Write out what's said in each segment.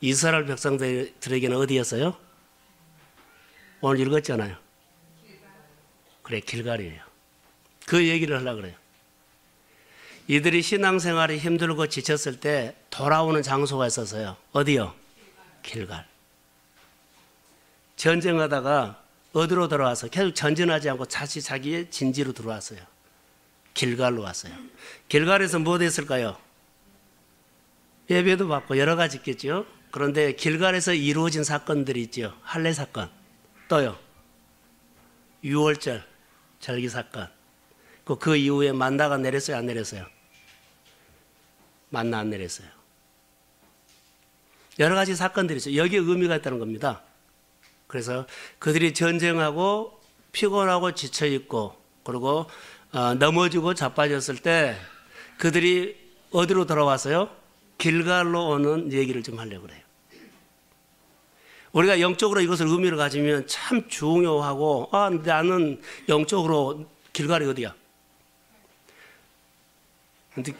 이스라엘 백성들에게는 어디였어요? 오늘 읽었잖아요. 그래, 길갈이에요. 그 얘기를 하려고 그래요. 이들이 신앙생활이 힘들고 지쳤을 때 돌아오는 장소가 있었어요. 어디요? 길갈. 전쟁하다가 어디로 들어와서 계속 전진하지 않고 다시 자기의 진지로 들어왔어요. 길갈로 왔어요. 길갈에서 뭐 됐을까요? 예배도 받고 여러 가지 있겠죠. 그런데 길갈에서 이루어진 사건들이 있죠. 할례 사건, 또요 6월절 절기 사건. 그 이후에 만나가 내렸어요, 안 내렸어요? 만나 안 내렸어요. 여러 가지 사건들이 있어요. 여기에 의미가 있다는 겁니다. 그래서 그들이 전쟁하고 피곤하고 지쳐있고 그리고 넘어지고 자빠졌을 때 그들이 어디로 돌아왔어요? 길갈로 오는 얘기를 좀 하려고 그래요. 우리가 영적으로 이것을 의미를 가지면 참 중요하고 나는 영적으로 길갈이 어디야? 근데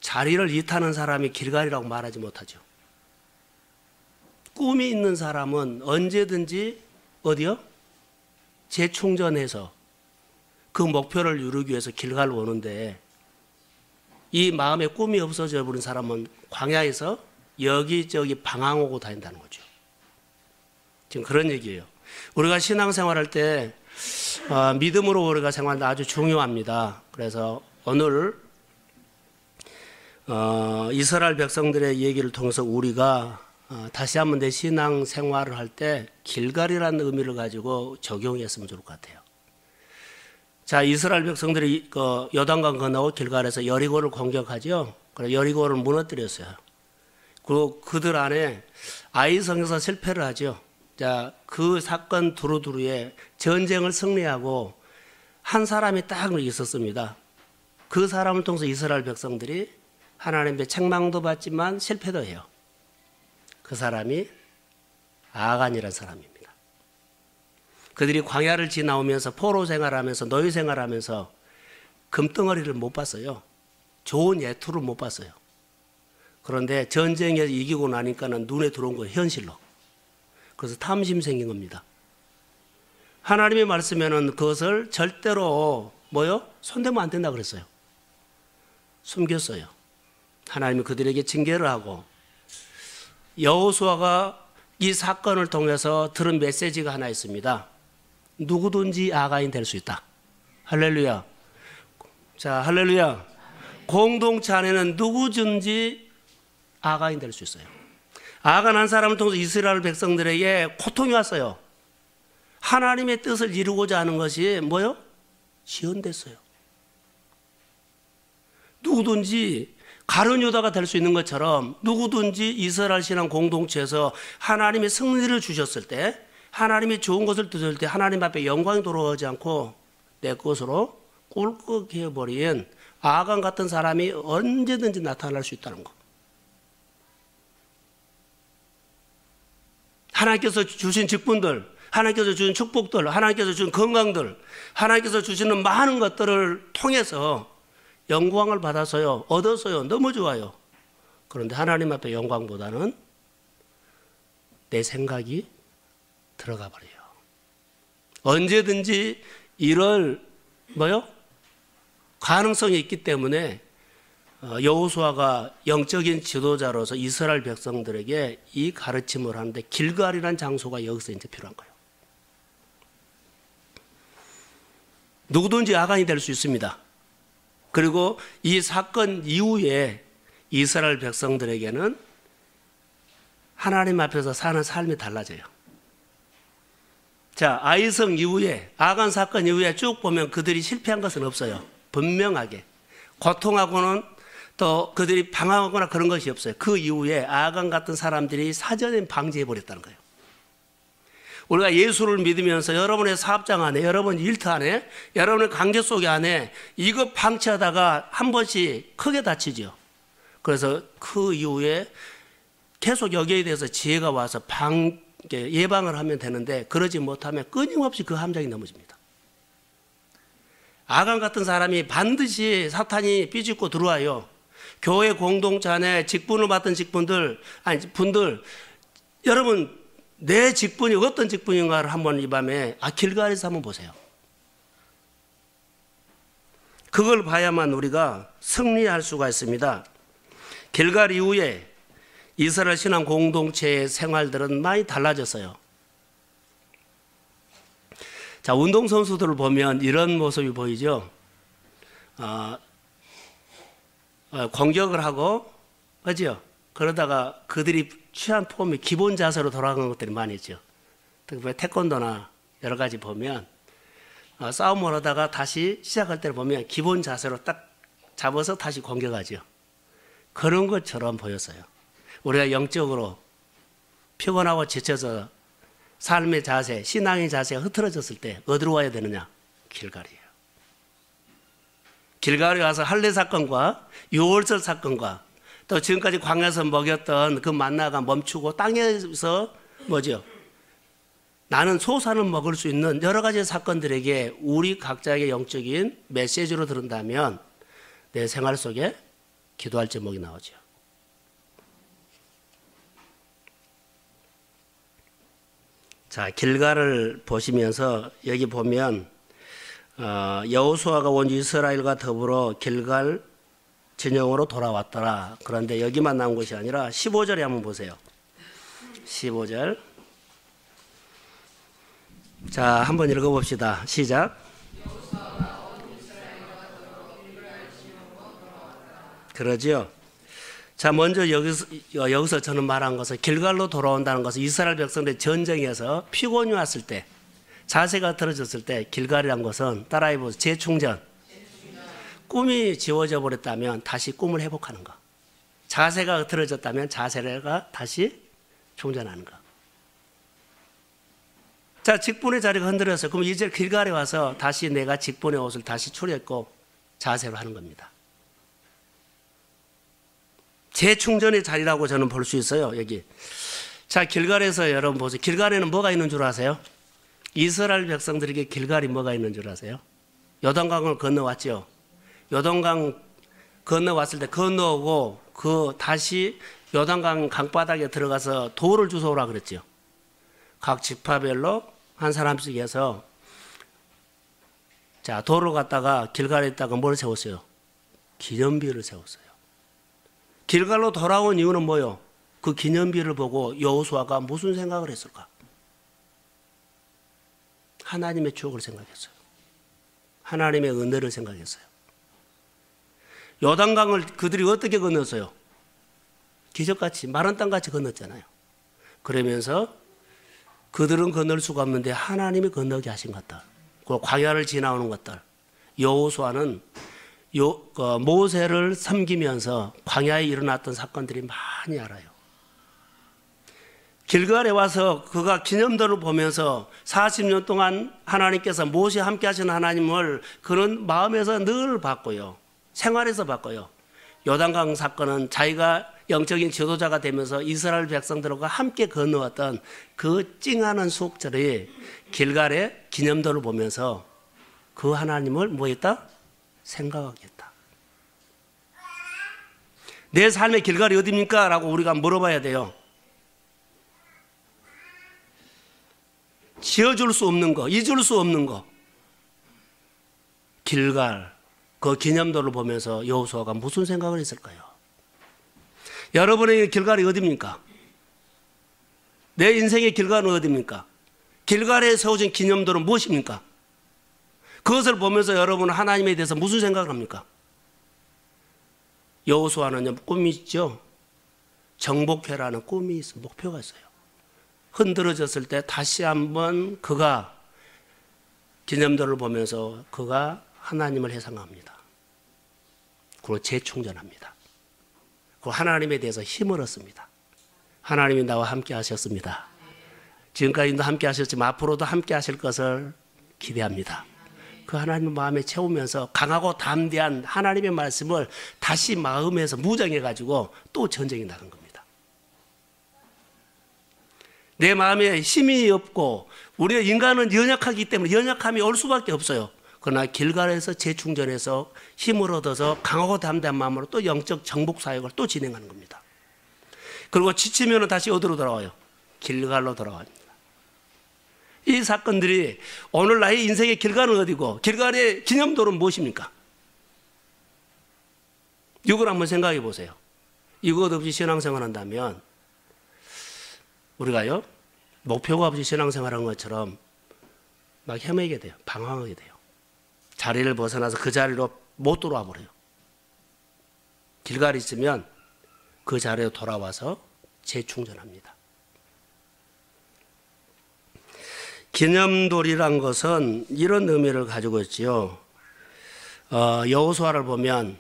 자리를 이타는 사람이 길갈이라고 말하지 못하죠. 꿈이 있는 사람은 언제든지 어디요? 재충전해서 그 목표를 이루기 위해서 길갈로 오는데 이 마음에 꿈이 없어져 버린 사람은 광야에서 여기저기 방황하고 다닌다는 거죠. 지금 그런 얘기예요. 우리가 신앙생활할 때 믿음으로 우리가 생활하는 아주 중요합니다. 그래서 오늘 이스라엘 백성들의 얘기를 통해서 우리가 다시 한번 내 신앙생활을 할 때 길갈이라는 의미를 가지고 적용했으면 좋을 것 같아요. 자, 이스라엘 백성들이 요단강 건너고 길갈에서 여리고를 공격하죠. 그래서 여리고를 무너뜨렸어요. 그리고 그들 안에 아이성에서 실패를 하죠. 자, 그 사건 두루두루에 전쟁을 승리하고 한 사람이 딱 있었습니다. 그 사람을 통해서 이스라엘 백성들이 하나님의 책망도 받지만 실패도 해요. 그 사람이 아간이라는 사람입니다. 그들이 광야를 지나오면서 포로 생활하면서 노예 생활하면서 금덩어리를 못 봤어요. 좋은 예투를 못 봤어요. 그런데 전쟁에서 이기고 나니까는 눈에 들어온 거예요, 현실로. 그래서 탐심 생긴 겁니다. 하나님의 말씀에는 그것을 절대로 손대면 안 된다 그랬어요. 숨겼어요. 하나님이 그들에게 징계를 하고 여호수아가 이 사건을 통해서 들은 메시지가 하나 있습니다. 누구든지 아간이 될 수 있다. 할렐루야. 자, 할렐루야. 공동체 안에는 누구든지 아간이 될 수 있어요. 아간 한 사람을 통해서 이스라엘 백성들에게 고통이 왔어요. 하나님의 뜻을 이루고자 하는 것이 지연됐어요. 누구든지 가룟 유다가 될 수 있는 것처럼 누구든지 이스라엘 신앙 공동체에서 하나님의 승리를 주셨을 때, 하나님이 좋은 것을 드실 때 하나님 앞에 영광이 돌아오지 않고 내 것으로 꿀꺽해버린 아간 같은 사람이 언제든지 나타날 수 있다는 것. 하나님께서 주신 직분들, 하나님께서 주신 축복들, 하나님께서 주신 건강들, 하나님께서 주시는 많은 것들을 통해서 영광을 받아서요, 얻어서요, 너무 좋아요. 그런데 하나님 앞에 영광보다는 내 생각이 들어가 버려요. 언제든지 이럴 가능성이 있기 때문에 여호수아가 영적인 지도자로서 이스라엘 백성들에게 이 가르침을 하는데 길갈이라는 장소가 여기서 이제 필요한 거예요. 누구든지 아간이 될 수 있습니다. 그리고 이 사건 이후에 이스라엘 백성들에게는 하나님 앞에서 사는 삶이 달라져요. 자, 아이성 이후에, 아간 사건 이후에 쭉 보면 그들이 실패한 것은 없어요. 분명하게. 고통하고는 또 그들이 방황하거나 그런 것이 없어요. 그 이후에 아간 같은 사람들이 사전에 방지해버렸다는 거예요. 우리가 예수를 믿으면서 여러분의 사업장 안에, 여러분 일터 안에, 여러분의 관계 속 안에 이거 방치하다가 한 번씩 크게 다치죠. 그래서 그 이후에 계속 여기에 대해서 지혜가 와서 예방을 하면 되는데 그러지 못하면 끊임없이 그 함정이 넘어집니다. 아간 같은 사람이 반드시 사탄이 삐집고 들어와요. 교회 공동체 안에 직분을 맡은 분들, 여러분 내 직분이 어떤 직분인가를 한번 이 밤에 길갈에서 한번 보세요. 그걸 봐야만 우리가 승리할 수가 있습니다. 길갈 이후에 이스라엘 신앙 공동체의 생활들은 많이 달라졌어요. 자, 운동선수들을 보면 이런 모습이 보이죠. 공격을 하고, 그죠? 그러다가 그들이 취한 폼이 기본 자세로 돌아가는 것들이 많이 있죠. 특히 태권도나 여러 가지 보면 싸움을 하다가 다시 시작할 때를 보면 기본 자세로 딱 잡아서 다시 공격하죠. 그런 것처럼 보였어요. 우리가 영적으로 피곤하고 지쳐서 삶의 자세, 신앙의 자세가 흐트러졌을 때 어디로 와야 되느냐? 길갈이에요. 길갈에 와서 할례 사건과 유월절 사건과 또 지금까지 광야에서 먹였던 그 만나가 멈추고 땅에서 뭐죠? 나는 소산을 먹을 수 있는 여러 가지 사건들에게 우리 각자의 영적인 메시지로 들은다면 내 생활 속에 기도할 제목이 나오죠. 자, 길갈을 보시면서 여기 보면 여호수아가 온 이스라엘과 더불어 길갈 진영으로 돌아왔더라. 그런데 여기만 나온 것이 아니라 15절에 한번 보세요. 15절. 자, 한번 읽어봅시다. 시작. 그러죠. 자, 먼저 여기서 저는 말한 것은 길갈로 돌아온다는 것은 이스라엘 백성들의 전쟁에서 피곤이 왔을 때, 자세가 틀어졌을 때 길갈이란 것은 따라해 보세요. 재충전. 꿈이 지워져 버렸다면 다시 꿈을 회복하는 것. 자세가 흐트러졌다면 자세가 다시 충전하는 것. 자, 직분의 자리가 흔들렸어요. 그럼 이제 길갈에 와서 다시 내가 직분의 옷을 다시 추렸고 자세로 하는 겁니다. 재충전의 자리라고 저는 볼 수 있어요. 여기. 자, 길갈에서 여러분 보세요. 길갈에는 뭐가 있는 줄 아세요? 이스라엘 백성들에게 길갈이 뭐가 있는 줄 아세요? 요단강을 건너왔죠. 요단강 건너왔을 때 건너오고 다시 요단강 강바닥에 들어가서 돌을 주워오라 그랬죠. 각 지파별로 한 사람씩 해서 자, 돌을 갖다가 길갈에 있다가 뭘 세웠어요? 기념비를 세웠어요. 길갈로 돌아온 이유는 뭐요? 그 기념비를 보고 여호수아가 무슨 생각을 했을까? 하나님의 추억을 생각했어요. 하나님의 은혜를 생각했어요. 요단강을 그들이 어떻게 건넜어요? 기적같이 마른 땅같이 건넜잖아요. 그러면서 그들은 건널 수가 없는데 하나님이 건너게 하신 것들, 그 광야를 지나오는 것들, 여호수아는 모세를 섬기면서 광야에 일어났던 사건들이 많이 알아요. 길갈에 와서 그가 기념들을 보면서 40년 동안 하나님께서 모세와 함께 하신 하나님을 그는 마음에서 늘 봤고요. 생활에서 봤고요. 요단강 사건은 자기가 영적인 지도자가 되면서 이스라엘 백성들과 함께 건너왔던 그 찡하는 수억절이 길갈의 기념들을 보면서 그 하나님을 뭐 했다? 생각하겠다. 내 삶의 길갈이 어디입니까? 라고 우리가 물어봐야 돼요. 지어줄 수 없는 거, 잊을 수 없는 거. 길갈, 그 기념도를 보면서 여호수아가 무슨 생각을 했을까요? 여러분의 길갈이 어디입니까? 내 인생의 길갈은 어디입니까? 길갈에 세워진 기념도는 무엇입니까? 그것을 보면서 여러분은 하나님에 대해서 무슨 생각을 합니까? 여호수아는 꿈이 있죠. 정복회라는 꿈이 있어요. 목표가 있어요. 흔들어졌을 때 다시 한번 그가 기념도를 보면서 그가 하나님을 회상합니다. 그리고 재충전합니다. 그리고 하나님에 대해서 힘을 얻습니다. 하나님이 나와 함께 하셨습니다. 지금까지도 함께 하셨지만 앞으로도 함께 하실 것을 기대합니다. 그 하나님의 마음에 채우면서 강하고 담대한 하나님의 말씀을 다시 마음에서 무장해가지고 또 전쟁이 나간 겁니다. 내 마음에 힘이 없고 우리가 인간은 연약하기 때문에 연약함이 올 수밖에 없어요. 그러나 길갈에서 재충전해서 힘을 얻어서 강하고 담대한 마음으로 또 영적 정복 사역을 또 진행하는 겁니다. 그리고 지치면 다시 어디로 돌아와요? 길갈로 돌아갑니다. 이 사건들이 오늘 나의 인생의 길갈은 어디고 길갈의 기념도는 무엇입니까? 이걸 한번 생각해 보세요. 이것 없이 신앙생활 한다면 우리가요 목표가 없이 신앙생활한 것처럼 막 헤매게 돼요. 방황하게 돼요. 자리를 벗어나서 그 자리로 못 돌아와 버려요. 길갈이 있으면 그 자리로 돌아와서 재충전합니다. 기념돌이란 것은 이런 의미를 가지고 있지요. 여호수아를 보면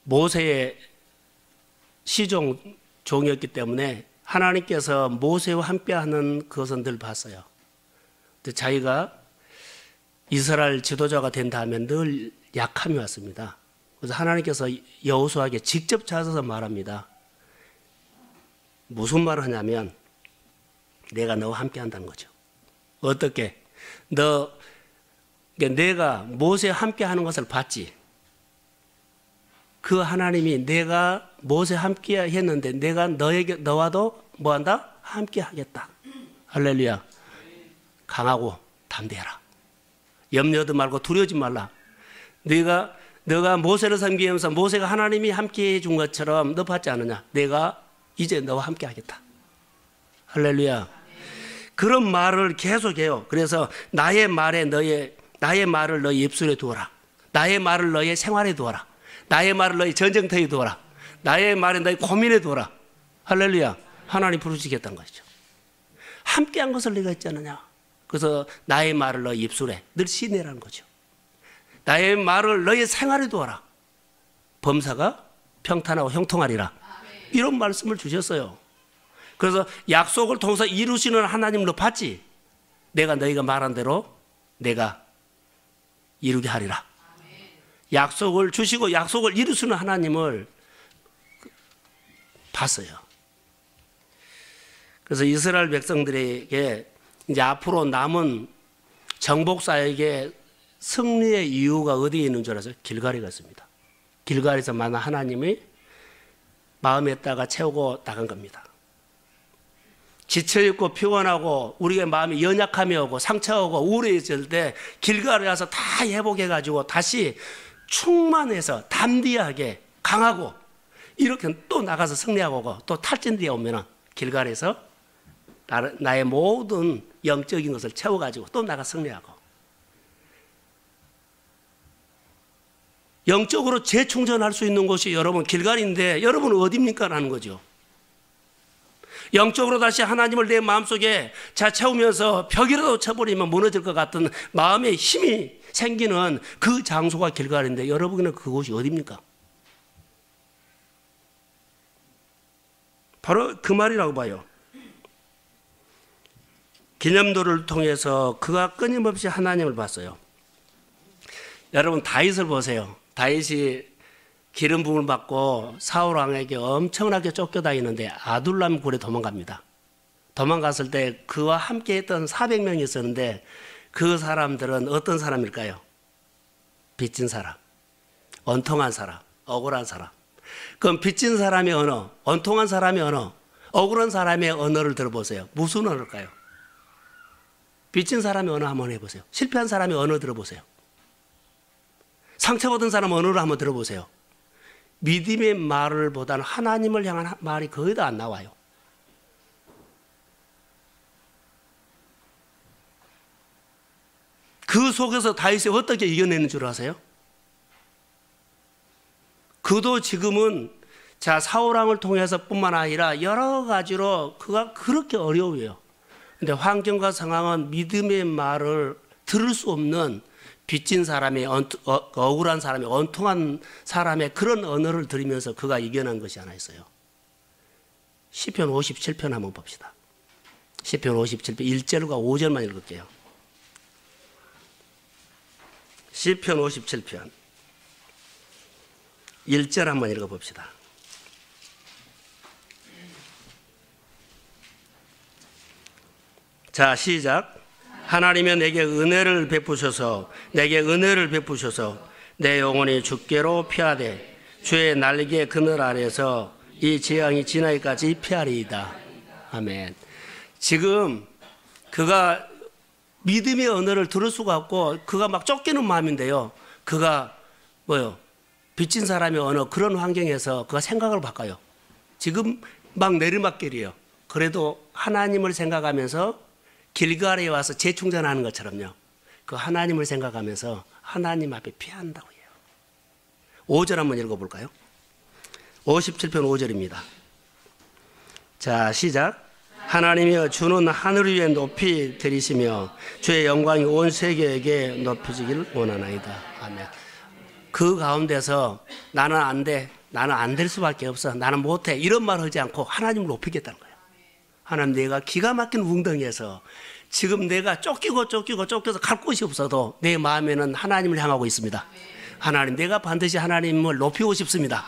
모세의 종이었기 때문에 하나님께서 모세와 함께하는 그것은 늘 봤어요. 근데 자기가 이스라엘 지도자가 된 다음에 늘 약함이 왔습니다. 그래서 하나님께서 여호수아에게 직접 찾아서 말합니다. 무슨 말을 하냐면 내가 너와 함께한다는 거죠. 어떻게? 내가 모세와 함께하는 것을 봤지. 그 하나님이 내가 모세와 함께 했는데 내가 너와도 뭐한다? 함께 하겠다. 할렐루야. 강하고 담대해라. 염려도 말고 두려워하지 말라. 너가 모세를 섬기면서 모세가 하나님이 함께 해준 것처럼 너 봤지 않느냐? 내가 이제 너와 함께 하겠다. 할렐루야. 그런 말을 계속해요. 그래서 나의 말을 너의 입술에 두어라. 나의 말을 너의 생활에 두어라. 나의 말을 너의 전쟁터에 두어라. 나의 말을 너의 고민에 두어라. 할렐루야. 하나님 부르시겠다는 것이죠. 함께한 것을 네가 했지 않느냐. 그래서 나의 말을 너의 입술에 늘 시내라는 거죠. 나의 말을 너의 생활에 두어라. 범사가 평탄하고 형통하리라. 이런 말씀을 주셨어요. 그래서 약속을 통해서 이루시는 하나님을 봤지. 내가 너희가 말한 대로 내가 이루게 하리라. 약속을 주시고 약속을 이루시는 하나님을 봤어요. 그래서 이스라엘 백성들에게 이제 앞으로 남은 정복사역의 승리의 이유가 어디에 있는 줄 아세요? 길갈에 갔습니다. 길갈에서 만난 하나님이 마음에다가 채우고 나간 겁니다. 지쳐있고 피곤하고 우리의 마음이 연약함이 오고 상처하고 우울해질 때 길갈에 가서 다 회복해가지고 다시 충만해서 담대하게 강하고 이렇게 또 나가서 승리하고 오고 또 탈진되어 오면 길갈에서 나의 모든 영적인 것을 채워가지고 또 나가 승리하고 영적으로 재충전할 수 있는 곳이 여러분 길갈인데 여러분은 어디입니까? 라는 거죠. 영적으로 다시 하나님을 내 마음속에 채우면서 벽이라도 쳐버리면 무너질 것 같은 마음의 힘이 생기는 그 장소가 길갈인데 여러분은 그곳이 어디입니까? 바로 그 말이라고 봐요. 기념도를 통해서 그가 끊임없이 하나님을 봤어요. 여러분 다윗을 보세요. 다윗이 기름 부음을 받고 사울 왕에게 엄청나게 쫓겨다니는데 아둘람 굴에 도망갑니다. 도망갔을 때 그와 함께 했던 400명이 있었는데 그 사람들은 어떤 사람일까요? 빚진 사람, 원통한 사람, 억울한 사람. 그럼 빚진 사람의 언어, 원통한 사람의 언어, 억울한 사람의 언어를 들어보세요. 무슨 언어일까요? 빚진 사람의 언어 한번 해보세요. 실패한 사람의 언어 들어보세요. 상처받은 사람 언어를 한번 들어보세요. 믿음의 말을 보다는 하나님을 향한 말이 거의 다 안 나와요. 그 속에서 다윗이 어떻게 이겨내는 줄 아세요? 그도 지금은 사울왕을 통해서 뿐만 아니라 여러 가지로 그가 그렇게 어려워요. 근데 환경과 상황은 믿음의 말을 들을 수 없는 빚진 사람의 억울한 사람의 원통한 사람의 그런 언어를 들으면서 그가 이겨낸 것이 하나 있어요. 시편 57편 한번 봅시다. 시편 57편 1절과 5절만 읽을게요. 시편 57편 1절 한번 읽어봅시다. 자, 시작. 하나님이 내게 은혜를 베푸셔서 내 영혼이 주께로 피하되 주의 날개 그늘 아래서 이 재앙이 지나기까지 피하리이다. 아멘. 지금 그가 믿음의 언어를 들을 수가 없고 그가 막 쫓기는 마음인데요. 그가 빚진 사람의 언어 그런 환경에서 그가 생각을 바꿔요. 지금 막 내리막길이에요. 그래도 하나님을 생각하면서 길가리에 와서 재충전하는 것처럼요. 그 하나님을 생각하면서 하나님 앞에 피한다고 해요. 5절 한번 읽어볼까요? 57편 5절입니다. 자, 시작. 하나님이여 주는 하늘 위에 높이 들이시며 주의 영광이 온 세계에게 높여지기를 원하나이다. 아멘. 그 가운데서 나는 안 돼. 나는 안 될 수밖에 없어. 나는 못해. 이런 말 하지 않고 하나님을 높이겠다는 거예요. 하나님, 내가 기가 막힌 웅덩이에서 지금 내가 쫓겨서 갈 곳이 없어도 내 마음에는 하나님을 향하고 있습니다. 하나님, 내가 반드시 하나님을 높이고 싶습니다.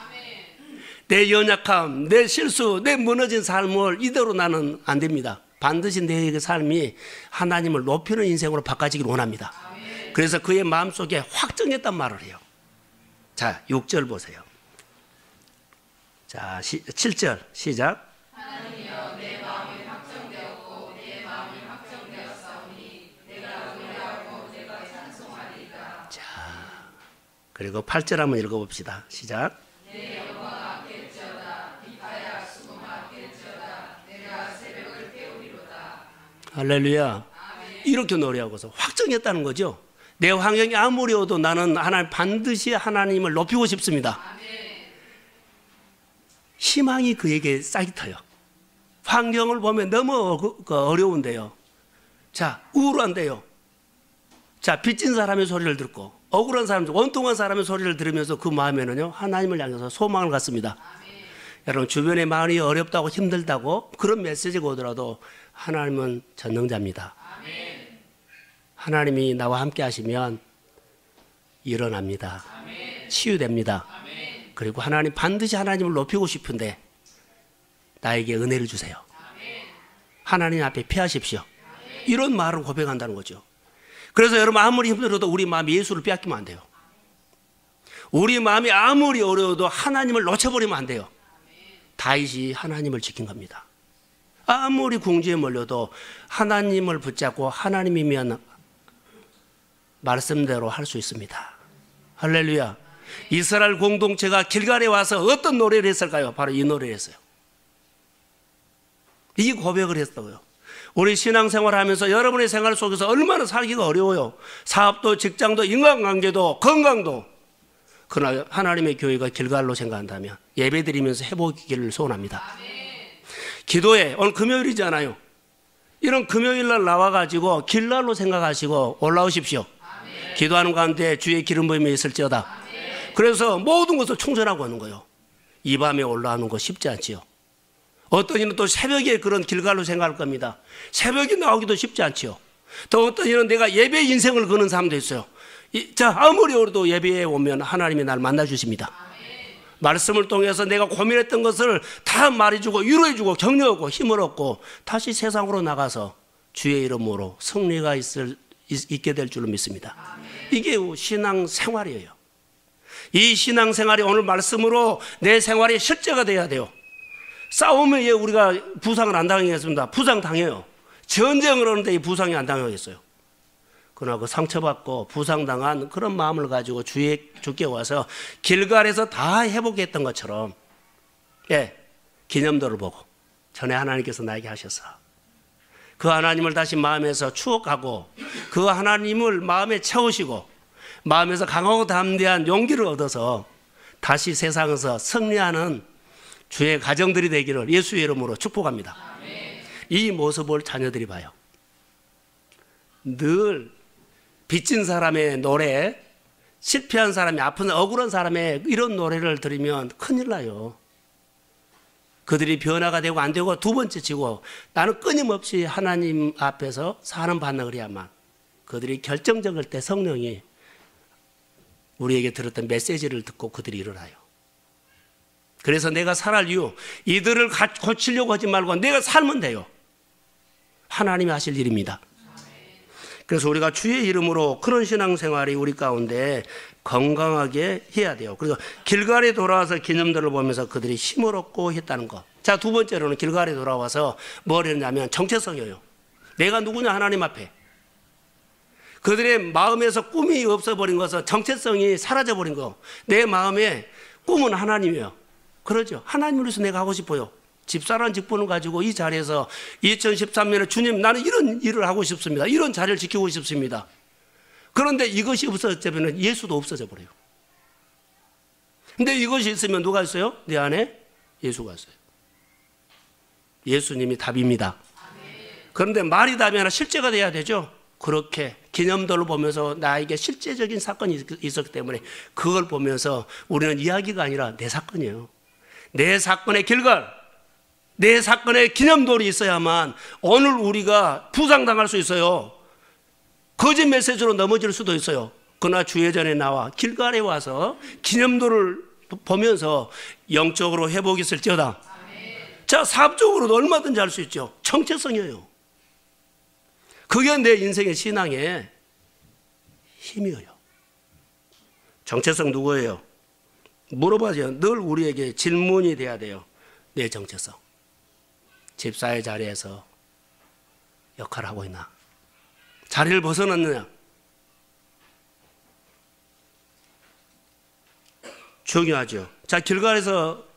내 연약함, 내 실수, 내 무너진 삶을 이대로 나는 안 됩니다. 반드시 내 삶이 하나님을 높이는 인생으로 바꿔지길 원합니다. 그래서 그의 마음속에 확정했단 말을 해요. 자, 6절 보세요. 자, 7절 시작. 하나님이여 내 마음이 확정되었고 내 마음이 확정되었사오니 내가 노래하고 내가 찬송하리이다. 자, 그리고 8절 한번 읽어봅시다. 시작. 내 영광 아낄지어다 빛하야 수금 아낄지어다 내가 새벽을 깨우리로다. 할렐루야. 아멘. 이렇게 노래하고서 확정했다는 거죠. 내 환경이 아무리 어도 나는 반드시 하나님을 높이고 싶습니다. 희망이 그에게 싹이 터요. 환경을 보면 너무 어려운데요. 자, 우울한데요. 자, 빚진 사람의 소리를 듣고 억울한 사람, 원통한 사람의 소리를 들으면서 그 마음에는요 하나님을 향해서 소망을 갖습니다. 여러분, 주변의 마음이 어렵다고 힘들다고 그런 메시지가 오더라도 하나님은 전능자입니다. 하나님이 나와 함께 하시면 일어납니다. 치유됩니다. 그리고 하나님, 반드시 하나님을 높이고 싶은데 나에게 은혜를 주세요. 하나님 앞에 피하십시오. 이런 말을 고백한다는 거죠. 그래서 여러분, 아무리 힘들어도 우리 마음이 예수를 빼앗기면 안 돼요. 우리 마음이 아무리 어려워도 하나님을 놓쳐버리면 안 돼요. 다윗이 하나님을 지킨 겁니다. 아무리 궁지에 몰려도 하나님을 붙잡고 하나님이면 말씀대로 할 수 있습니다. 할렐루야. 이스라엘 공동체가 길갈에 와서 어떤 노래를 했을까요? 바로 이 노래를 했어요. 이 고백을 했다고요. 우리 신앙생활 하면서 여러분의 생활 속에서 얼마나 살기가 어려워요. 사업도 직장도 인간관계도 건강도. 그러나 하나님의 교회가 길갈로 생각한다면 예배드리면서 회복이기를 소원합니다. 기도에 오늘 금요일이잖아요. 이런 금요일날 나와가지고 길날로 생각하시고 올라오십시오. 기도하는 가운데 주의 기름 부음이 있을지어다. 그래서 모든 것을 충전하고 오는 거예요. 이 밤에 올라오는 거 쉽지 않지요. 어떤 이는 또 새벽에 그런 길갈로 생각할 겁니다. 새벽에 나오기도 쉽지 않지요. 또 어떤 이는 내가 예배 인생을 거는 사람도 있어요. 자, 아무리 어려도 예배에 오면 하나님이 날 만나주십니다. 말씀을 통해서 내가 고민했던 것을 다 말해주고 위로해주고 격려하고 힘을 얻고 다시 세상으로 나가서 주의 이름으로 승리가 있게 될 줄로 믿습니다. 이게 신앙 생활이에요. 이 신앙 생활이 오늘 말씀으로 내 생활의 실제가 돼야 돼요. 싸움에 우리가 부상을 안 당하겠습니다. 부상당해요. 전쟁을 하는데 이 부상이 안 당하겠어요. 그러나 그 상처받고 부상당한 그런 마음을 가지고 주께 와서 길갈에서 다 회복했던 것처럼, 기념도를 보고 전에 하나님께서 나에게 하셔서 그 하나님을 다시 마음에서 추억하고 그 하나님을 마음에 채우시고 마음에서 강하고 담대한 용기를 얻어서 다시 세상에서 승리하는 주의 가정들이 되기를 예수의 이름으로 축복합니다. 이 모습을 자녀들이 봐요. 늘 빚진 사람의 노래, 실패한 사람이 아픈 억울한 사람의 이런 노래를 들으면 큰일 나요. 그들이 변화가 되고 안 되고 두 번째 치고 나는 끊임없이 하나님 앞에서 사는 반응을 해야만 그들이 결정적일 때 성령이 우리에게 들었던 메시지를 듣고 그들이 일어나요. 그래서 내가 살할 이유, 이들을 고치려고 하지 말고 내가 살면 돼요. 하나님이 하실 일입니다. 그래서 우리가 주의 이름으로 그런 신앙생활이 우리 가운데 건강하게 해야 돼요. 그래서 길갈에 돌아와서 기념들을 보면서 그들이 힘을 얻고 했다는 것. 자, 두 번째로는 길갈에 돌아와서 뭘 했냐면 정체성이에요. 내가 누구냐 하나님 앞에. 그들의 마음에서 꿈이 없어버린 것은 정체성이 사라져버린 거. 내 마음에 꿈은 하나님이에요. 그러죠. 하나님으로서 내가 하고 싶어요. 집사라는 직분을 가지고 이 자리에서 2013년에 주님 나는 이런 일을 하고 싶습니다. 이런 자리를 지키고 싶습니다. 그런데 이것이 없어지면 예수도 없어져 버려요. 근데 이것이 있으면 누가 있어요? 내 안에 예수가 있어요. 예수님이 답입니다. 그런데 말이 답이 아니라 실제가 돼야 되죠. 그렇게 기념들을 보면서 나에게 실제적인 사건이 있었기 때문에 그걸 보면서 우리는 이야기가 아니라 내 사건이에요. 내 사건의 길갈, 내 사건의 기념돌이 있어야만 오늘 우리가 부상당할 수 있어요. 거짓 메시지로 넘어질 수도 있어요. 그러나 주예전에 나와 길갈에 와서 기념돌을 보면서 영적으로 회복이 있을지어다. 자, 사업적으로도 얼마든지 할 수 있죠. 정체성이에요. 그게 내 인생의 신앙의 힘이에요. 정체성 누구예요? 물어봐야죠. 늘 우리에게 질문이 돼야 돼요. 내 정체성. 집사의 자리에서 역할을 하고 있나? 자리를 벗어났느냐? 중요하죠. 자, 길갈에서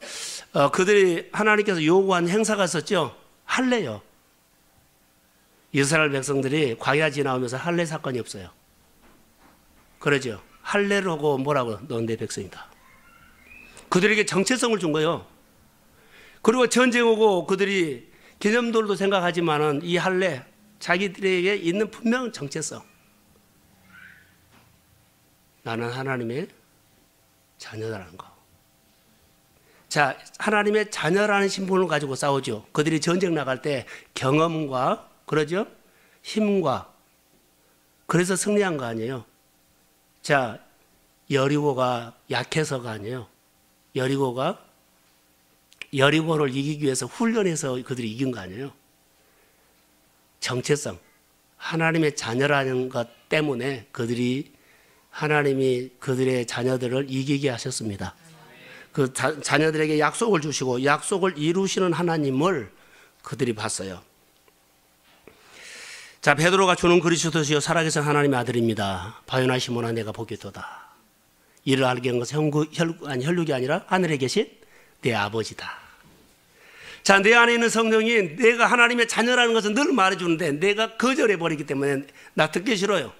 그들이 하나님께서 요구한 행사가 있었죠. 할례요. 이스라엘 백성들이 광야 지나오면서 할례 사건이 없어요. 그러죠. 할례를 하고 뭐라고? 넌 내 백성이다. 그들에게 정체성을 준 거예요. 그리고 전쟁 오고 그들이 기념돌도 생각하지만은 이 할례 자기들에게 있는 분명한 정체성. 나는 하나님의 자녀라는 거. 자, 하나님의 자녀라는 신분을 가지고 싸우죠. 그들이 전쟁 나갈 때 경험과 그러죠? 힘과 그래서 승리한 거 아니에요. 자, 여리고가 약해서가 아니에요. 여리고를 이기기 위해서 훈련해서 그들이 이긴 거 아니에요. 정체성, 하나님의 자녀라는 것 때문에 하나님이 그들의 자녀들을 이기게 하셨습니다. 그 자녀들에게 약속을 주시고 약속을 이루시는 하나님을 그들이 봤어요. 자, 베드로가 주는 그리스도시요 살아계신 하나님의 아들입니다. 바요나 시몬아 내가 보겠도다. 이를 알게 한 것은 혈육이 아니라 하늘에 계신 내 아버지다. 자, 내 안에 있는 성령이 내가 하나님의 자녀라는 것은 늘 말해주는데 내가 거절해버리기 때문에 나 듣기 싫어요.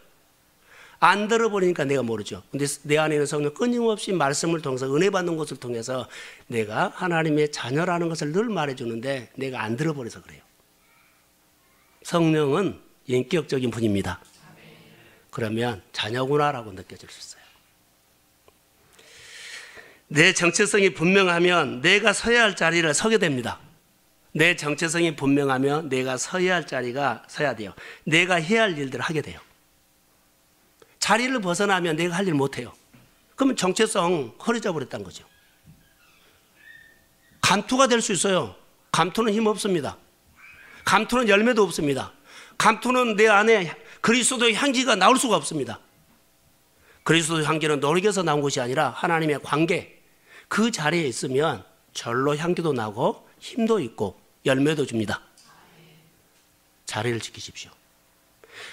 안 들어버리니까 내가 모르죠. 근데 내 안에 있는 성령 끊임없이 말씀을 통해서 은혜 받는 것을 통해서 내가 하나님의 자녀라는 것을 늘 말해주는데 내가 안 들어버려서 그래요. 성령은 인격적인 분입니다. 그러면 자녀구나라고 느껴질 수 있어요. 내 정체성이 분명하면 내가 서야 할 자리를 서게 됩니다. 내 정체성이 분명하면 내가 서야 할 자리가 서야 돼요. 내가 해야 할 일들을 하게 돼요. 자리를 벗어나면 내가 할 일 못해요. 그러면 정체성 흐려져 버렸다는 거죠. 감투가 될 수 있어요. 감투는 힘 없습니다. 감투는 열매도 없습니다. 감투는 내 안에 그리스도의 향기가 나올 수가 없습니다. 그리스도의 향기는 노력해서 나온 것이 아니라 하나님의 관계, 그 자리에 있으면 절로 향기도 나고 힘도 있고 열매도 줍니다. 자리를 지키십시오.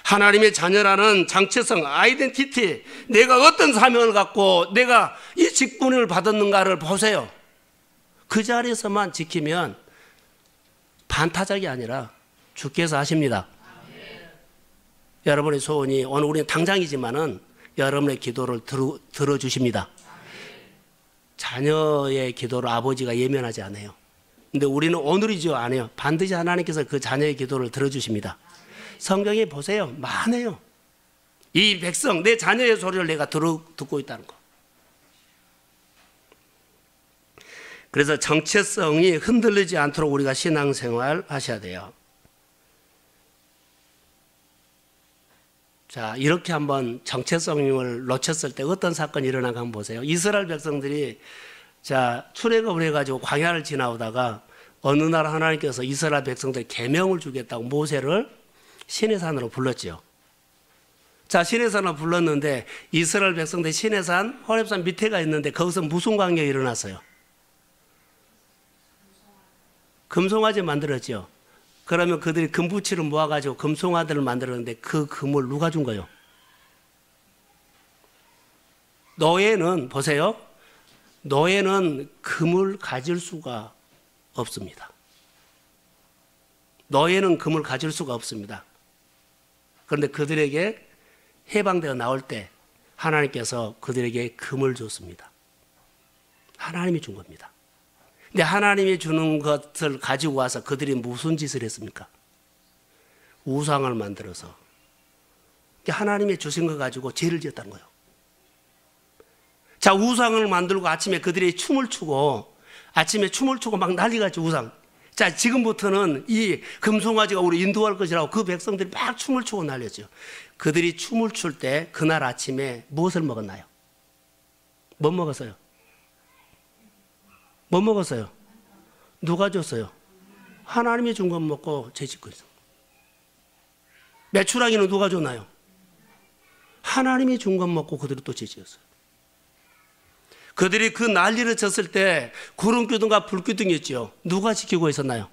하나님의 자녀라는 정체성, 아이덴티티, 내가 어떤 사명을 갖고 내가 이 직분을 받았는가를 보세요. 그 자리에서만 지키면 반타작이 아니라 주께서 하십니다. 여러분의 소원이 오늘 우리는 당장이지만은 여러분의 기도를 들어주십니다. 자녀의 기도를 아버지가 예면하지 않아요. 근데 우리는 오늘이죠 안 해요. 반드시 하나님께서 그 자녀의 기도를 들어주십니다. 성경에 보세요. 많아요. 이 백성, 내 자녀의 소리를 내가 듣고 있다는 거. 그래서 정체성이 흔들리지 않도록 우리가 신앙생활 하셔야 돼요. 자, 이렇게 한번 정체성을 놓쳤을 때 어떤 사건이 일어나가 한번 보세요. 이스라엘 백성들이 자, 출애굽을 해가지고 광야를 지나오다가 어느 날 하나님께서 이스라엘 백성들 계명을 주겠다고 모세를 시내산으로 불렀죠. 자, 시내산으로 불렀는데 이스라엘 백성들 시내산 호렙산 밑에가 있는데 거기서 무슨 광경이 일어났어요? 금송아지 만들었죠. 그러면 그들이 금부치를 모아가지고 금송아지를 만들었는데 그 금을 누가 준 거예요? 노예는 보세요. 노예는 금을 가질 수가 없습니다. 노예는 금을 가질 수가 없습니다. 그런데 그들에게 해방되어 나올 때 하나님께서 그들에게 금을 줬습니다. 하나님이 준 겁니다. 근데 하나님이 주는 것을 가지고 와서 그들이 무슨 짓을 했습니까? 우상을 만들어서 하나님이 주신 거 가지고 죄를 지었다는 거예요. 자, 우상을 만들고 아침에 그들이 춤을 추고 막 난리같이 우상. 자, 지금부터는 이 금송아지가 우리 인도할 것이라고 그 백성들이 막 춤을 추고 난리였죠. 그들이 춤을 출 때 그날 아침에 무엇을 먹었나요? 뭐 먹었어요? 뭐 먹었어요? 누가 줬어요? 하나님이 준 것 먹고 죄 짓고 있어요. 메추라기는 누가 줬나요? 하나님이 준 것 먹고 그들이 또 죄 지었어요. 그들이 그 난리를 쳤을 때 구름기둥과 불기둥이 있죠. 누가 지키고 있었나요?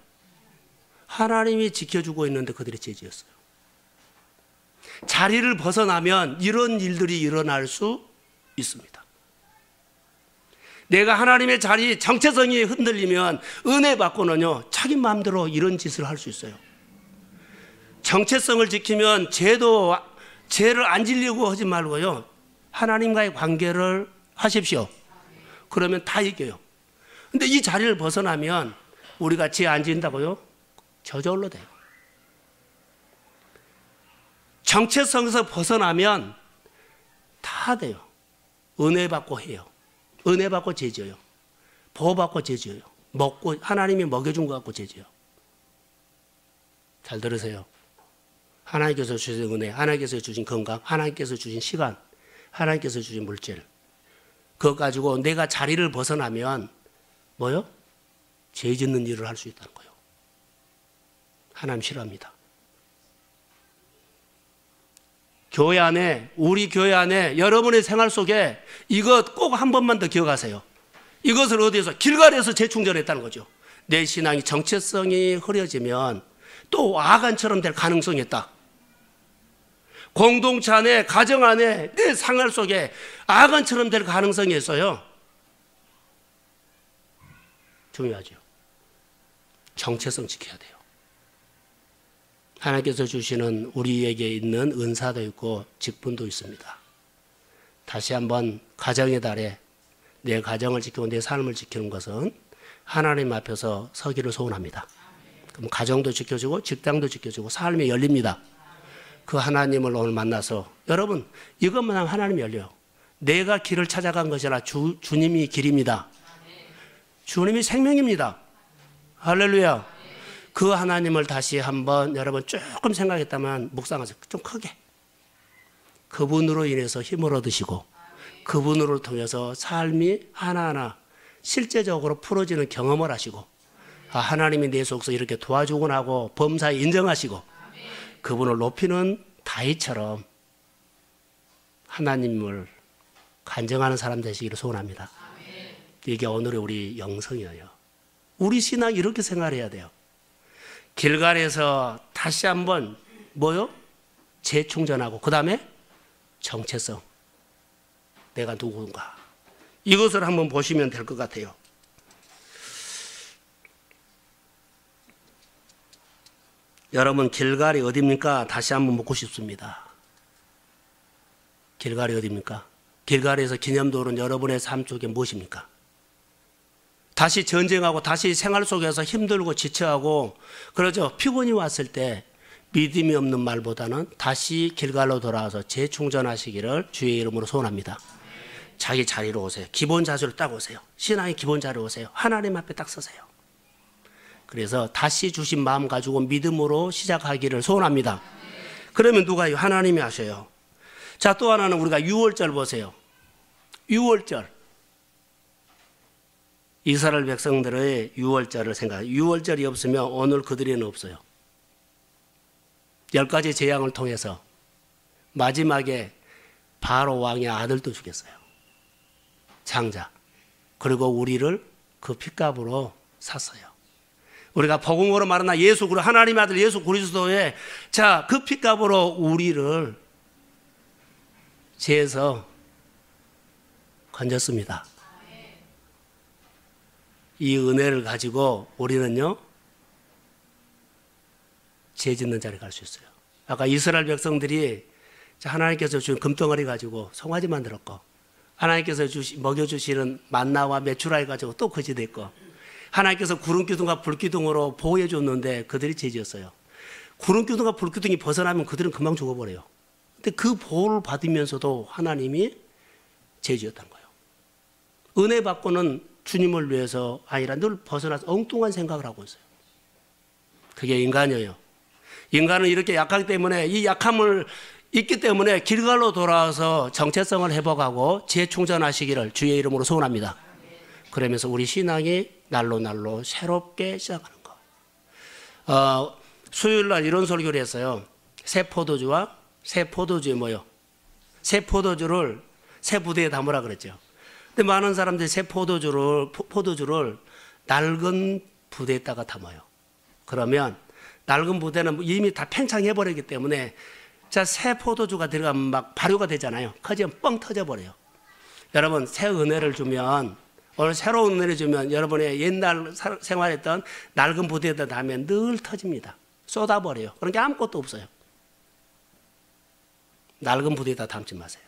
하나님이 지켜주고 있는데 그들이 죄 지었어요. 자리를 벗어나면 이런 일들이 일어날 수 있습니다. 내가 하나님의 자리 정체성이 흔들리면 은혜 받고는요 자기 마음대로 이런 짓을 할 수 있어요. 정체성을 지키면 죄를 안 지려고 하지 말고요 하나님과의 관계를 하십시오. 그러면 다 이겨요. 근데 이 자리를 벗어나면 우리가 죄 안 지은다고요? 저절로 돼요. 정체성에서 벗어나면 다 돼요. 은혜 받고 해요. 은혜 받고 죄 지어요. 보호 받고 죄 지어요. 먹고 하나님이 먹여준 것 갖고 죄 지어요. 잘 들으세요. 하나님께서 주신 은혜, 하나님께서 주신 건강, 하나님께서 주신 시간, 하나님께서 주신 물질, 그것 가지고 내가 자리를 벗어나면 뭐요? 죄 짓는 일을 할 수 있다는 거예요. 하나님 싫어합니다. 교회 안에, 우리 교회 안에 여러분의 생활 속에 이것 꼭 한 번만 더 기억하세요. 이것을 어디에서? 길갈에서 재충전했다는 거죠. 내 신앙이 정체성이 흐려지면 또 아간처럼 될 가능성이 있다. 공동체 안에, 가정 안에, 내 생활 속에 아간처럼 될 가능성이 있어요. 중요하죠. 정체성 지켜야 돼요. 하나님께서 주시는 우리에게 있는 은사도 있고 직분도 있습니다. 다시 한번 가정의 달에 내 가정을 지키고 내 삶을 지키는 것은 하나님 앞에서 서기를 소원합니다. 그럼 가정도 지켜주고 직장도 지켜주고 삶이 열립니다. 그 하나님을 오늘 만나서 여러분 이것만 하면 하나님이 열려요. 내가 길을 찾아간 것이 아니라 주님이 길입니다. 주님이 생명입니다. 할렐루야. 그 하나님을 다시 한번 여러분 조금 생각했다면 묵상하세요. 좀 크게. 그분으로 인해서 힘을 얻으시고 그분으로 통해서 삶이 하나하나 실제적으로 풀어지는 경험을 하시고 하나님이 내 속에서 이렇게 도와주곤 하고 범사에 인정하시고 그분을 높이는 다윗처럼 하나님을 간증하는 사람 되시기를 소원합니다. 이게 오늘의 우리 영성이에요. 우리 신앙이 이렇게 생활해야 돼요. 길갈에서 다시 한번 뭐요? 재충전하고 그 다음에 정체성. 내가 누군가. 이것을 한번 보시면 될 것 같아요. 여러분 길갈이 어디입니까? 다시 한번 묻고 싶습니다. 길갈이 어디입니까? 길갈에서 기념돌은 여러분의 삶 속에 무엇입니까? 다시 전쟁하고 다시 생활 속에서 힘들고 지쳐하고 그러죠. 피곤이 왔을 때 믿음이 없는 말보다는 다시 길갈로 돌아와서 재충전하시기를 주의 이름으로 소원합니다. 자기 자리로 오세요. 기본 자세로 딱 오세요. 신앙의 기본 자리로 오세요. 하나님 앞에 딱 서세요. 그래서 다시 주신 마음 가지고 믿음으로 시작하기를 소원합니다. 그러면 누가요? 하나님이 하셔요. 자, 또 하나는 우리가 6월절 보세요. 6월절. 이스라엘 백성들의 유월절을 생각해요. 유월절이 없으면 오늘 그들에는 없어요. 10가지 재앙을 통해서 마지막에 바로 왕의 아들도 죽였어요. 장자. 그리고 우리를 그 핏값으로 샀어요. 우리가 복음으로 말하나 예수, 하나님의 아들 예수 그리스도의 그 핏값으로 우리를 죄에서 건졌습니다. 이 은혜를 가지고 우리는요, 죄 짓는 자리에 갈 수 있어요. 아까 이스라엘 백성들이 하나님께서 주신 금덩어리 가지고 송아지 만들었고, 하나님께서 먹여주시는 만나와 메추라기 가지고 또 거짓됐고, 하나님께서 구름기둥과 불기둥으로 보호해 줬는데 그들이 죄 지었어요. 구름기둥과 불기둥이 벗어나면 그들은 금방 죽어버려요. 근데 그 보호를 받으면서도 하나님이 죄 지었다는 거예요. 은혜 받고는 주님을 위해서 아니라 늘 벗어나서 엉뚱한 생각을 하고 있어요. 그게 인간이에요. 인간은 이렇게 약하기 때문에 이 약함을 있기 때문에 길갈로 돌아와서 정체성을 회복하고 재충전하시기를 주의 이름으로 소원합니다. 그러면서 우리 신앙이 날로 새롭게 시작하는 거. 수요일 날 이런 설교를 했어요. 새 포도주에 뭐요? 새 포도주를 새 부대에 담으라 그랬죠. 근데 많은 사람들이 새 포도주를 낡은 부대에다가 담아요. 그러면 낡은 부대는 이미 다 팽창해버리기 때문에 새 포도주가 들어가면 막 발효가 되잖아요. 커지면 뻥 터져버려요. 여러분, 새 은혜를 주면, 오늘 새로운 은혜를 주면 여러분의 옛날 생활했던 낡은 부대에다 담으면 늘 터집니다. 쏟아버려요. 그런 게 아무것도 없어요. 낡은 부대에다 담지 마세요.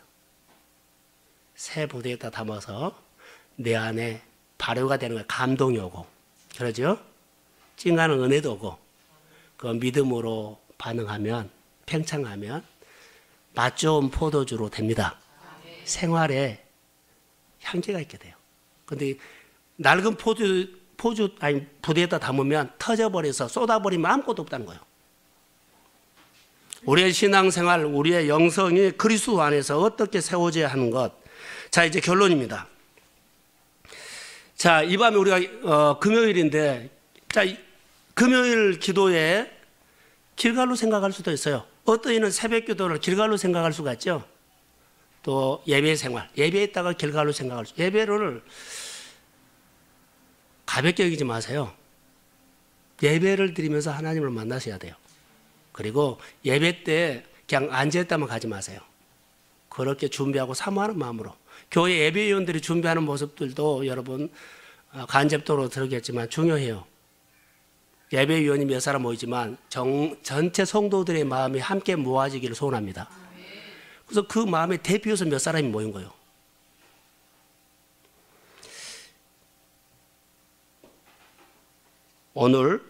새 부대에다 담아서 내 안에 발효가 되는 거예요. 감동이 오고, 그러죠? 찡하는 은혜도 오고, 그 믿음으로 반응하면, 팽창하면 맛 좋은 포도주로 됩니다. 생활에 향기가 있게 돼요. 근데 낡은 부대에다 담으면 터져버려서 쏟아버리면 아무것도 없다는 거예요. 우리의 신앙생활, 우리의 영성이 그리스도 안에서 어떻게 세워져야 하는 것. 자, 이제 결론입니다. 자, 이 밤에 우리가 금요일인데, 금요일 기도에 길갈로 생각할 수도 있어요. 어떤 이는 새벽 기도를 길갈로 생각할 수가 있죠. 또 예배 생활, 예배에다가 길갈로 생각할 수. 예배를 가볍게 여기지 마세요. 예배를 드리면서 하나님을 만나셔야 돼요. 그리고 예배 때 그냥 앉아있다만 가지 마세요. 그렇게 준비하고 사모하는 마음으로. 교회 예배위원들이 준비하는 모습들도 여러분 간접적으로 들었겠지만 중요해요. 예배위원이 몇 사람 모이지만 전체 성도들의 마음이 함께 모아지기를 소원합니다. 그래서 그 마음에 대표해서 몇 사람이 모인 거예요. 오늘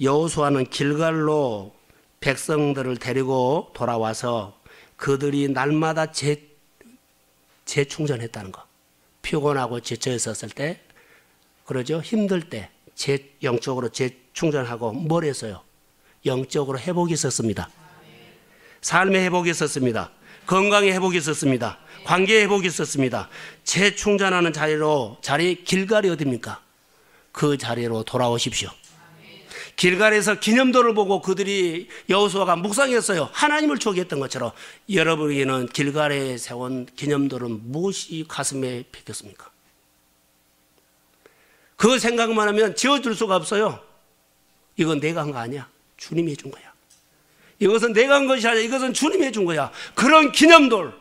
여호수아는 길갈로 백성들을 데리고 돌아와서 그들이 날마다 재충전했다는 거. 피곤하고 지쳐 있었을 때, 그러죠? 힘들 때 영적으로 재충전하고 뭘 했어요? 영적으로 회복이 있었습니다. 삶의 회복이 있었습니다. 건강의 회복이 있었습니다. 관계의 회복이 있었습니다. 재충전하는 자리 길갈이 어디입니까? 그 자리로 돌아오십시오. 길갈에서 기념도를 보고 그들이 여호수아가 묵상했어요. 하나님을 추억했던 것처럼 여러분에게는 길갈에 세운 기념도는 무엇이 가슴에 박혔습니까? 그 생각만 하면 지워줄 수가 없어요. 이건 내가 한 거 아니야. 주님이 해준 거야. 이것은 내가 한 것이 아니라 이것은 주님이 해준 거야. 그런 기념돌.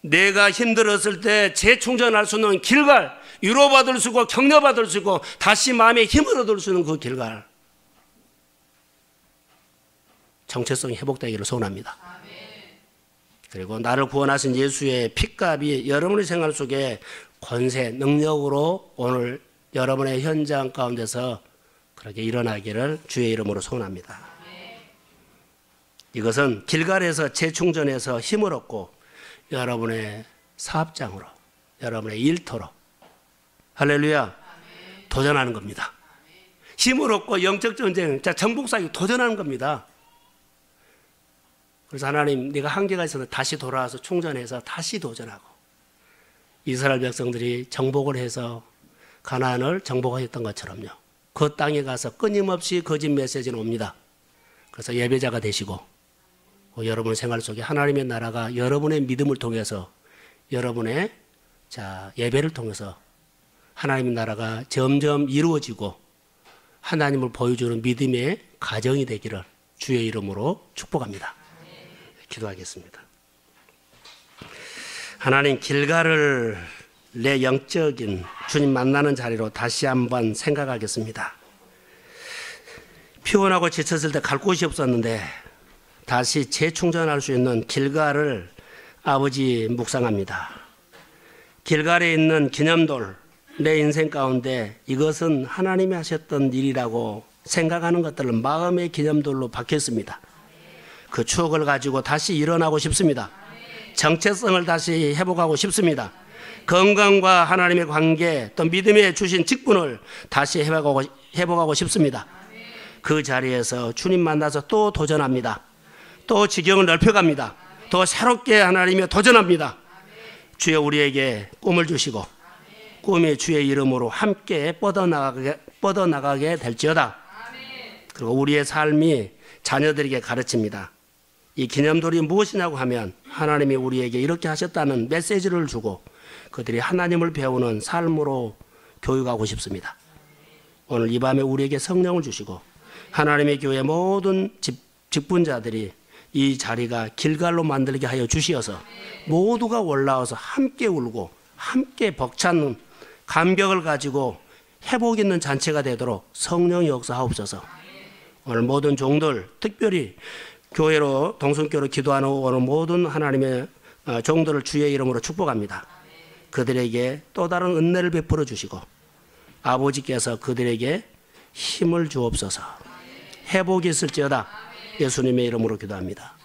내가 힘들었을 때 재충전할 수 있는 길갈, 위로받을 수 있고 격려받을 수 있고 다시 마음에 힘을 얻을 수 있는 그 길갈. 정체성이 회복되기를 소원합니다. 그리고 나를 구원하신 예수의 핏값이 여러분의 생활 속에 권세, 능력으로 오늘 여러분의 현장 가운데서 그렇게 일어나기를 주의 이름으로 소원합니다. 이것은 길갈에서 재충전해서 힘을 얻고 여러분의 사업장으로, 여러분의 일터로, 할렐루야, 도전하는 겁니다. 힘을 얻고 영적 전쟁, 정복사기 도전하는 겁니다. 그래서 하나님, 네가 한계가 있어서 다시 돌아와서 충전해서 다시 도전하고 이스라엘 백성들이 정복을 해서 가나안을 정복하였던 것처럼요. 그 땅에 가서 끊임없이 거짓 메시지는 옵니다. 그래서 예배자가 되시고 여러분 생활 속에 하나님의 나라가 여러분의 믿음을 통해서 여러분의 예배를 통해서 하나님의 나라가 점점 이루어지고 하나님을 보여주는 믿음의 가정이 되기를 주의 이름으로 축복합니다. 기도하겠습니다. 하나님, 길갈을 내 영적인 주님 만나는 자리로 다시 한번 생각하겠습니다. 피곤하고 지쳤을 때 갈 곳이 없었는데 다시 재충전할 수 있는 길갈을 아버지 묵상합니다. 길갈에 있는 기념돌, 내 인생 가운데 이것은 하나님이 하셨던 일이라고 생각하는 것들을 마음의 기념돌로 박혔습니다. 그 추억을 가지고 다시 일어나고 싶습니다. 정체성을 다시 회복하고 싶습니다. 건강과 하나님의 관계 또 믿음에 주신 직분을 다시 회복하고 싶습니다. 그 자리에서 주님 만나서 또 도전합니다. 또 지경을 넓혀갑니다. 더 새롭게 하나님에 도전합니다. 주여 우리에게 꿈을 주시고 꿈이 주의 이름으로 함께 뻗어나가게 될지어다. 그리고 우리의 삶이 자녀들에게 가르칩니다. 이 기념돌이 무엇이냐고 하면 하나님이 우리에게 이렇게 하셨다는 메시지를 주고 그들이 하나님을 배우는 삶으로 교육하고 싶습니다. 오늘 이 밤에 우리에게 성령을 주시고 하나님의 교회 모든 직분자들이 이 자리가 길갈로 만들게 하여 주시어서 모두가 올라와서 함께 울고 함께 벅찬 감격을 가지고 회복 있는 잔치가 되도록 성령이 역사하옵소서. 오늘 모든 종들, 특별히 교회로 동성교로 기도하는 오늘 모든 하나님의 종들을 주의 이름으로 축복합니다. 그들에게 또 다른 은혜를 베풀어 주시고 아버지께서 그들에게 힘을 주옵소서. 회복이 있을지어다. 예수님의 이름으로 기도합니다.